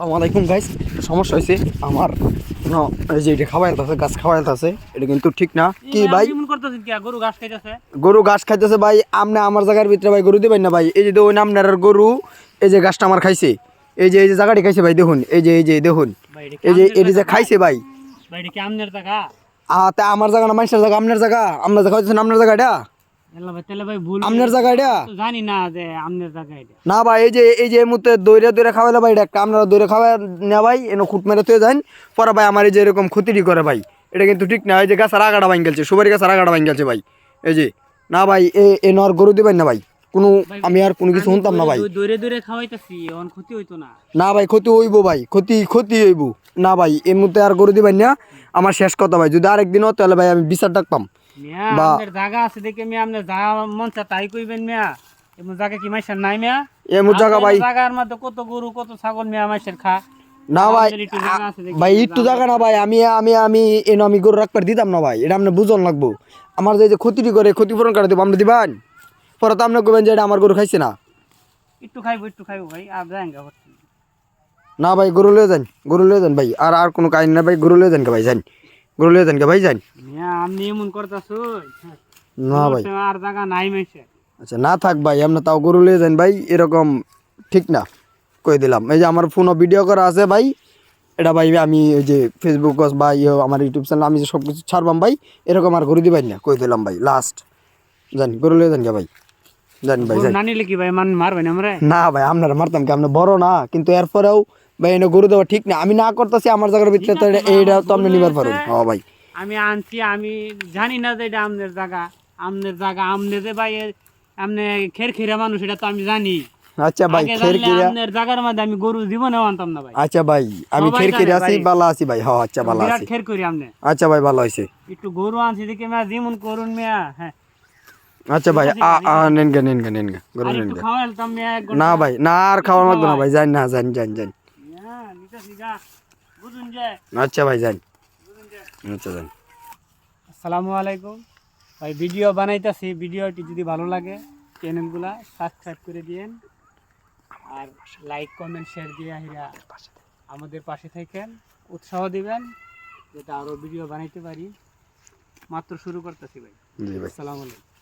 আসসালামাইকুম গাইস, সমস্যা হয়েছে আমার এই যে এটা খাওয়াইতে আছে, গাছ খাওয়াইতে আছে, এটা কিন্তু ঠিক না। কি ভাই গরু ঘাস খাইতেছে? গরু ঘাস খাইতেছে ভাই? আপনি আমার জায়গার ভিতরে ভাই গরু দিবেন না ভাই। এই যে দেখুন আপনার গরু, এই যে গাছটা আমার খাইছে, এই যে জায়গাটি খাইছে ভাই, দেখুন এই যে দেখুন, এই যে খাইছে ভাই। তা আমার জায়গা না, মানুষের জায়গা, আপনার জায়গা, আপনার জায়গা হইতেছে আপনার জায়গা, এটা আপনার জায়গা, এটা জানি না যে আমনের জায়গা এটা। না ভাই। এই যে মুহূর্তে দৌড়ে খাওয়াইলে ভাই, এটা একটা আপনারা দৌড়ে খাওয়াই না ভাই, এনে খুঁট মেরে তুই যান পরে ভাই আমার এই যে এরকম ক্ষতিটি করে ভাই, এটা কিন্তু ঠিক না। এই যে গাছের আগাটা ভাঙ গেছে, সুপারি গাছের আগাটা ভাঙ গেছে ভাই। এই যে না ভাই, এ নর গরু দিবেন না ভাই, কোনো আমি আর কোনো কিছু শুনতাম না ভাই। দৌড়ে খাওয়াইতেছি, অন ক্ষতি হইতো না। না ভাই, ক্ষতি হইব ভাই, ক্ষতি হইব না ভাই। এর মধ্যে আর গরু দিবেন না, আমার শেষ কথা ভাই। যদি আরেকদিন হতো তাহলে ভাই আমি বিচার ডাকতাম। বা আপনার জায়গা আছে দেখে মিয়া, আপনার জায়গা মন চা তাই কইবেন মিয়া। এমন জায়গা কি মাইশের নাই মিয়া? এমন জায়গা ভাই, জায়গার মধ্যে কত গরু কত ছাগল মিয়া মাইশের খা। না ভাই ভাই একটু জায়গা না ভাই, আমি আমি আমি এনে আমি গরু রাখবার দিতাম না ভাই, এটা আপনি বুঝন লাগবো। আমার যে ক্ষতিটি করে, ক্ষতিপূরণ করে দেবো আপনি দিবেন, পরে তো আপনি কবেন যে এটা আমার গরু খাইছে না। একটু খাইবো ভাই, আর যাঙ্গা করতে না ভাই, গরু লয়ে যান ভাই, আর কোনো কাহিনী না ভাই, গরু লয়ে যান কে ভাই, যান গরু লয়ে যান কে ভাই, যান। মিয়া আপনি এমন করতেছো, না ভাই, আর জায়গা নাই মাইশের। আচ্ছা না থাক ভাই, আপনি তাও গরু লয়ে যান ভাই, এরকম ঠিক না, কই দিলাম। এই যে আমার ফোনও ভিডিও করা আছে ভাই, এটা ভাই আমি ওই যে ফেসবুক বা আমার ইউটিউব চ্যানেল আমি যে সব কিছু ছাড়বাম ভাই, এরকম আর গরু দিবেন না, কই দিলাম ভাই লাস্ট। জানি গরু লয়ে যান কে ভাই, জানি ভাই যান। না নিলে কি ভাই মারবেন আমরা? না ভাই, আপনারা মারতাম কি, আপনি বড় না, কিন্তু এরপরেও ভাই এনে গরু দেওয়া ঠিক না। আমি না করতেছি, আমার জায়গার ভিতরে তো এইটা তো আপনি নিবার পারেন। হ্যাঁ ভাই, আমি আনছি, আমি জানি না যে এটা আমনের জায়গা। আমনে যে ভাই আমনে খেরখেরা মানুষ, এটা তো আমি জানি। আচ্ছা ভাই, খেরখেরা আমনের জায়গার মধ্যে আমি গরু জীবনেও আনতাম না ভাই। আচ্ছা ভাই, আমি খেরখেরা আছি, ভালো আছি ভাই। হ্যাঁ আচ্ছা, ভালো বিরাট আছি। খের করি আমনে। আচ্ছা ভাই, ভালো হয়েছে। একটু গরু আনছি দেখে মিয়া যেমন করুন মিয়া। হ্যাঁ আচ্ছা ভাই, নেন গে গরু আর নেন একটু গে। খাওয়াইতাম মিয়া এক না ঘন্টা। ভাই, না আর খাওয়ার লাগবে না ভাই, যান না, যান। হ্যাঁ নিতেছি যা, বুঝুন যে আচ্ছা ভাই, যান। বুঝুন যে। আচ্ছা যান। আসসালামু আলাইকুম ভাই, ভিডিও বানাইতেছি। ভিডিওটি যদি ভালো লাগে চ্যানেলগুলা সাবস্ক্রাইব করে দিয়েন, আর লাইক কমেন্ট শেয়ার দিয়ে আমাদের পাশে থাকেন, উৎসাহ দিবেন যাতে আরও ভিডিও বানাইতে পারি। মাত্র শুরু করতেছি ভাই। জি ভাই। আসসালামু আলাইকুম।